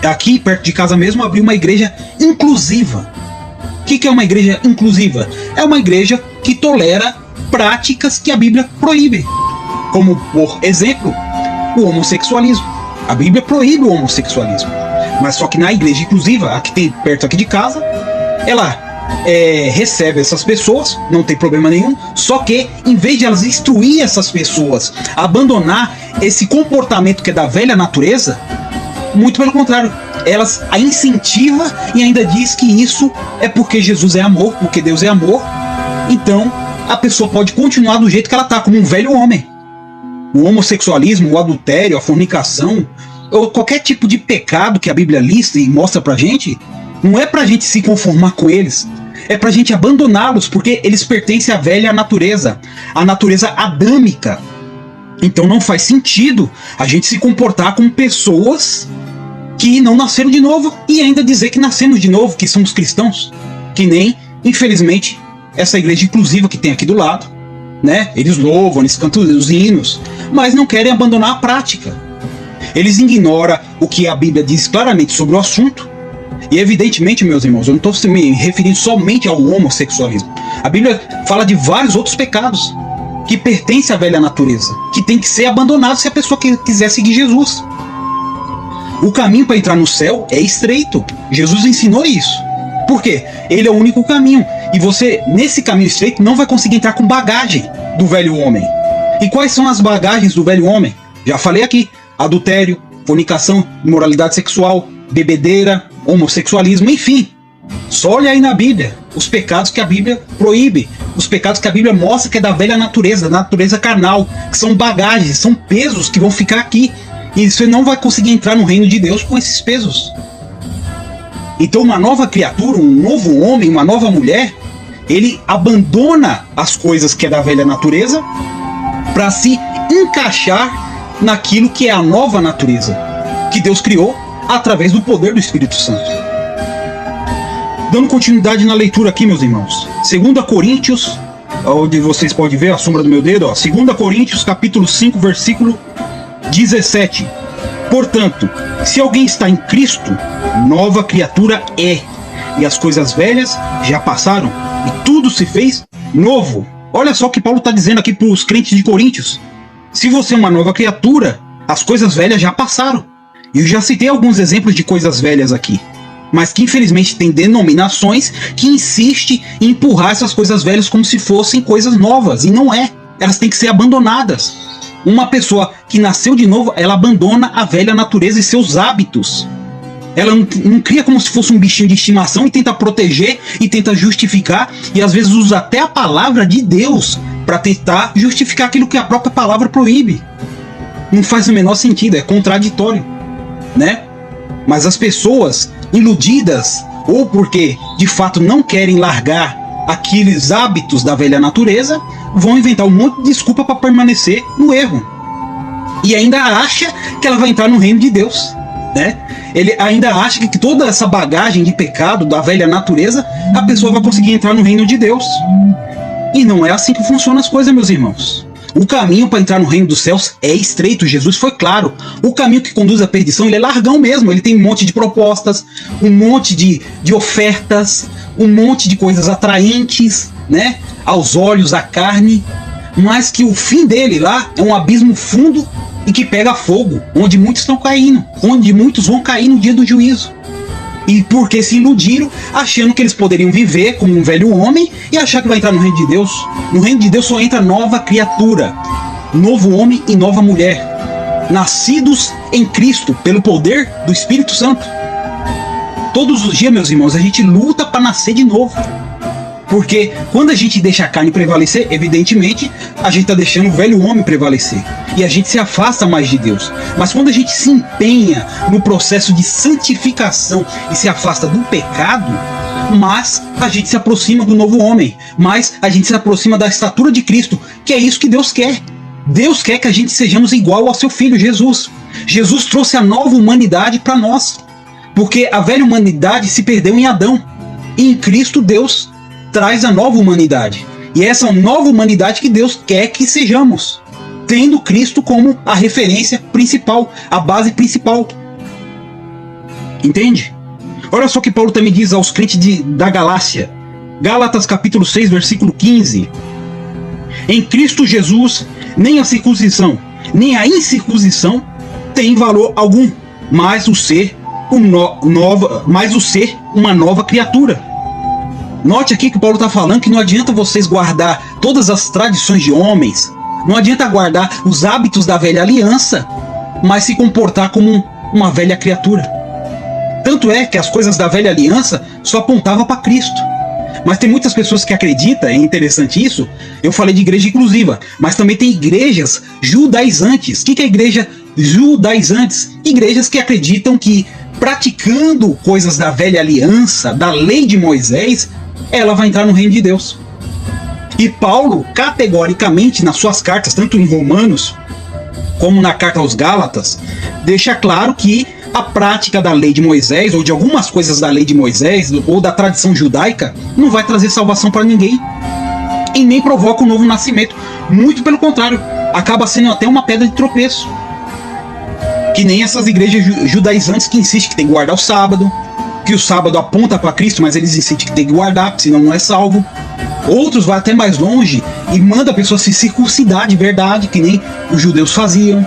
aqui perto de casa mesmo, abri uma igreja inclusiva. O que é uma igreja inclusiva? É uma igreja que tolera práticas que a Bíblia proíbe. Como, por exemplo, o homossexualismo. A Bíblia proíbe o homossexualismo. Mas só que na igreja inclusiva, a que tem perto aqui de casa, ela recebe essas pessoas, não tem problema nenhum, só que em vez de elas instruir essas pessoas a abandonar esse comportamento que é da velha natureza, muito pelo contrário, elas a incentiva e ainda diz que isso é porque Jesus é amor, porque Deus é amor, então a pessoa pode continuar do jeito que ela está, como um velho homem. O homossexualismo, o adultério, a fornicação, ou qualquer tipo de pecado que a Bíblia lista e mostra pra gente, não é pra gente se conformar com eles, é pra gente abandoná-los, porque eles pertencem à velha natureza, à natureza adâmica. Então não faz sentido a gente se comportar como pessoas que não nasceram de novo e ainda dizer que nascemos de novo, que somos cristãos, que nem, infelizmente, essa igreja inclusiva que tem aqui do lado, né? Eles louvam, eles cantam os hinos, mas não querem abandonar a prática. Eles ignoram o que a Bíblia diz claramente sobre o assunto. E evidentemente, meus irmãos, eu não estou me referindo somente ao homossexualismo. A Bíblia fala de vários outros pecados que pertencem à velha natureza, que tem que ser abandonado se a pessoa quiser seguir Jesus. O caminho para entrar no céu é estreito. Jesus ensinou isso. Por quê? Ele é o único caminho. E você, nesse caminho estreito, não vai conseguir entrar com bagagem do velho homem. E quais são as bagagens do velho homem? Já falei aqui. Adultério, fornicação, imoralidade sexual, bebedeira, homossexualismo, enfim. Só olha aí na Bíblia os pecados que a Bíblia proíbe, os pecados que a Bíblia mostra que é da velha natureza, da natureza carnal, que são bagagens, são pesos que vão ficar aqui. E você não vai conseguir entrar no reino de Deus com esses pesos. Então uma nova criatura, um novo homem, uma nova mulher, ele abandona as coisas que é da velha natureza para se encaixar naquilo que é a nova natureza que Deus criou através do poder do Espírito Santo. Dando continuidade na leitura aqui, meus irmãos, 2 Coríntios, onde vocês podem ver a sombra do meu dedo, 2 Coríntios capítulo 5, versículo 17. Portanto, se alguém está em Cristo, nova criatura é, e as coisas velhas já passaram, e tudo se fez novo. Olha só o que Paulo está dizendo aqui para os crentes de Coríntios. Se você é uma nova criatura, as coisas velhas já passaram. E eu já citei alguns exemplos de coisas velhas aqui, mas que infelizmente tem denominações que insistem em empurrar essas coisas velhas como se fossem coisas novas, e não é. Elas têm que ser abandonadas. Uma pessoa que nasceu de novo, ela abandona a velha natureza e seus hábitos. Ela não cria como se fosse um bichinho de estimação e tenta proteger e tenta justificar, e às vezes usa até a palavra de Deus para tentar justificar aquilo que a própria palavra proíbe. Não faz o menor sentido, é contraditório, né? Mas as pessoas iludidas, ou porque de fato não querem largar aqueles hábitos da velha natureza, vão inventar um monte de desculpa para permanecer no erro. E ainda acha que ela vai entrar no reino de Deus, né? Ele ainda acha que toda essa bagagem de pecado da velha natureza, a pessoa vai conseguir entrar no reino de Deus. E não é assim que funcionam as coisas, meus irmãos. O caminho para entrar no reino dos céus é estreito, Jesus foi claro. O caminho que conduz à perdição, ele é largão mesmo. Ele tem um monte de propostas, um monte de ofertas, um monte de coisas atraentes, né, aos olhos, à carne, mas que o fim dele lá é um abismo fundo e que pega fogo, onde muitos estão caindo, onde muitos vão cair no dia do juízo. E porque se iludiram, achando que eles poderiam viver como um velho homem e achar que vai entrar no reino de Deus. No reino de Deus só entra nova criatura, novo homem e nova mulher, nascidos em Cristo pelo poder do Espírito Santo. Todos os dias, meus irmãos, a gente luta para nascer de novo. Porque quando a gente deixa a carne prevalecer, evidentemente, a gente está deixando o velho homem prevalecer. E a gente se afasta mais de Deus. Mas quando a gente se empenha no processo de santificação e se afasta do pecado, mas a gente se aproxima do novo homem. Mas a gente se aproxima da estatura de Cristo, que é isso que Deus quer. Deus quer que a gente sejamos igual ao seu Filho, Jesus. Jesus trouxe a nova humanidade para nós. Porque a velha humanidade se perdeu em Adão. E em Cristo, Deus traz a nova humanidade. E é essa nova humanidade que Deus quer que sejamos, tendo Cristo como a referência principal, a base principal. Entende? Olha só o que Paulo também diz aos crentes da Galácia. Gálatas capítulo 6, versículo 15. Em Cristo Jesus, nem a circuncisão, nem a incircuncisão tem valor algum, mas o ser uma nova criatura. Note aqui que Paulo está falando que não adianta vocês guardar todas as tradições de homens, não adianta guardar os hábitos da velha aliança, mas se comportar como uma velha criatura. Tanto é que as coisas da velha aliança só apontavam para Cristo. Mas tem muitas pessoas que acreditam, é interessante isso, eu falei de igreja inclusiva, mas também tem igrejas judaizantes. O que é igreja judaizantes? Igrejas que acreditam que praticando coisas da velha aliança, da lei de Moisés, ela vai entrar no reino de Deus. E Paulo, categoricamente, nas suas cartas, tanto em Romanos como na carta aos Gálatas, deixa claro que a prática da lei de Moisés, ou de algumas coisas da lei de Moisés, ou da tradição judaica, não vai trazer salvação para ninguém. E nem provoca um novo nascimento. Muito pelo contrário, acaba sendo até uma pedra de tropeço. Que nem essas igrejas judaizantes que insistem que tem que guardar o sábado, que o sábado aponta para Cristo, mas eles insistem que tem que guardar, senão não é salvo. Outros vão até mais longe e mandam a pessoa se circuncidar de verdade, que nem os judeus faziam.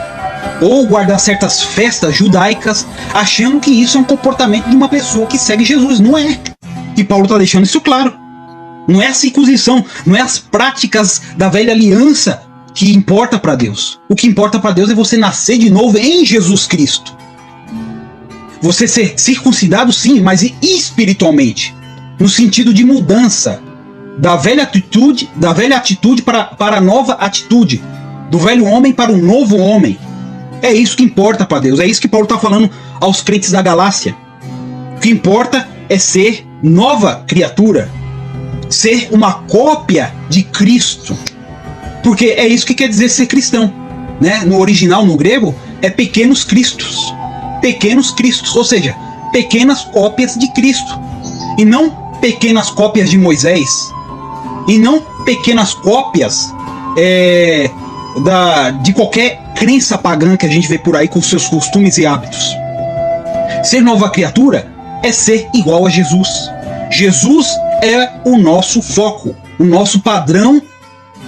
Ou guardar certas festas judaicas, achando que isso é um comportamento de uma pessoa que segue Jesus. Não é. E Paulo está deixando isso claro. Não é a circuncisão, não é as práticas da velha aliança que importa para Deus. O que importa para Deus é você nascer de novo em Jesus Cristo. Você ser circuncidado, sim, mas espiritualmente, no sentido de mudança da velha atitude para a nova atitude, do velho homem para o novo homem. É isso que importa para Deus. É isso que Paulo está falando aos crentes da Galácia. O que importa é ser nova criatura, ser uma cópia de Cristo, porque é isso que quer dizer ser cristão, né? No original, no grego, é pequenos cristos, ou seja, pequenas cópias de Cristo, e não pequenas cópias de Moisés, e não pequenas cópias de qualquer crença pagã que a gente vê por aí com seus costumes e hábitos. Ser nova criatura é ser igual a Jesus. Jesus é o nosso foco, o nosso padrão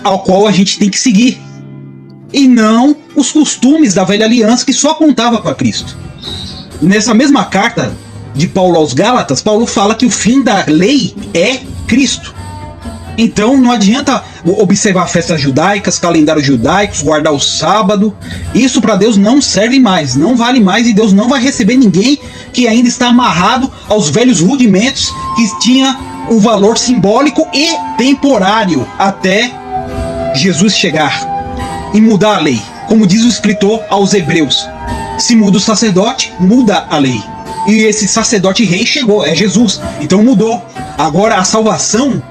ao qual a gente tem que seguir, e não os costumes da velha aliança que só apontava para Cristo. Nessa mesma carta de Paulo aos Gálatas, Paulo fala que o fim da lei é Cristo. Então não adianta observar festas judaicas, calendários judaicos, guardar o sábado. Isso para Deus não serve mais, não vale mais, e Deus não vai receber ninguém que ainda está amarrado aos velhos rudimentos que tinha um valor simbólico e temporário até Jesus chegar e mudar a lei. Como diz o escritor aos Hebreus, se muda o sacerdote, muda a lei. E esse sacerdote rei chegou, é Jesus, então mudou. Agora a salvação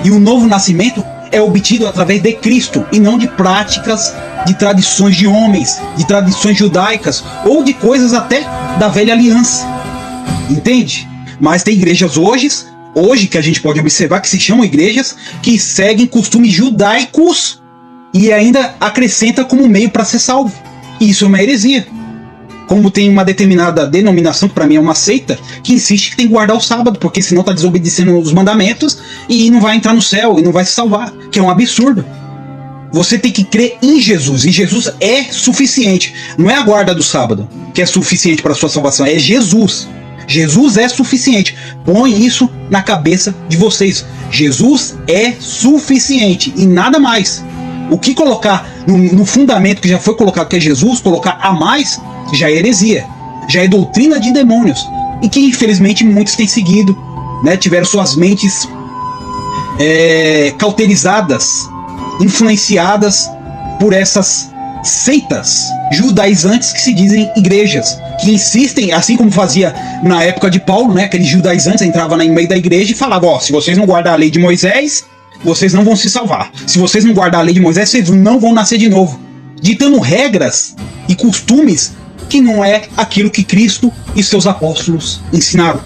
e o novo nascimento é obtido através de Cristo, e não de práticas, de tradições de homens, de tradições judaicas, ou de coisas até da velha aliança. Entende? Mas tem igrejas hoje que a gente pode observar que se chamam igrejas que seguem costumes judaicos e ainda acrescenta como meio para ser salvo. E isso é uma heresia. Como tem uma determinada denominação, que para mim é uma seita, que insiste que tem que guardar o sábado, porque senão está desobedecendo os mandamentos e não vai entrar no céu e não vai se salvar, que é um absurdo. Você tem que crer em Jesus, e Jesus é suficiente. Não é a guarda do sábado que é suficiente para a sua salvação, é Jesus. Jesus é suficiente. Põe isso na cabeça de vocês. Jesus é suficiente e nada mais. O que colocar no fundamento que já foi colocado, que é Jesus, colocar a mais, já é heresia, já é doutrina de demônios, e que infelizmente muitos têm seguido, né? Tiveram suas mentes cauterizadas, influenciadas por essas seitas judaizantes que se dizem igrejas, que insistem, assim como fazia na época de Paulo, né? Aqueles judaizantes entravam no meio da igreja e falavam: ó, se vocês não guardar a lei de Moisés, vocês não vão se salvar. Se vocês não guardar a lei de Moisés, vocês não vão nascer de novo. Ditando regras e costumes que não é aquilo que Cristo e seus apóstolos ensinaram.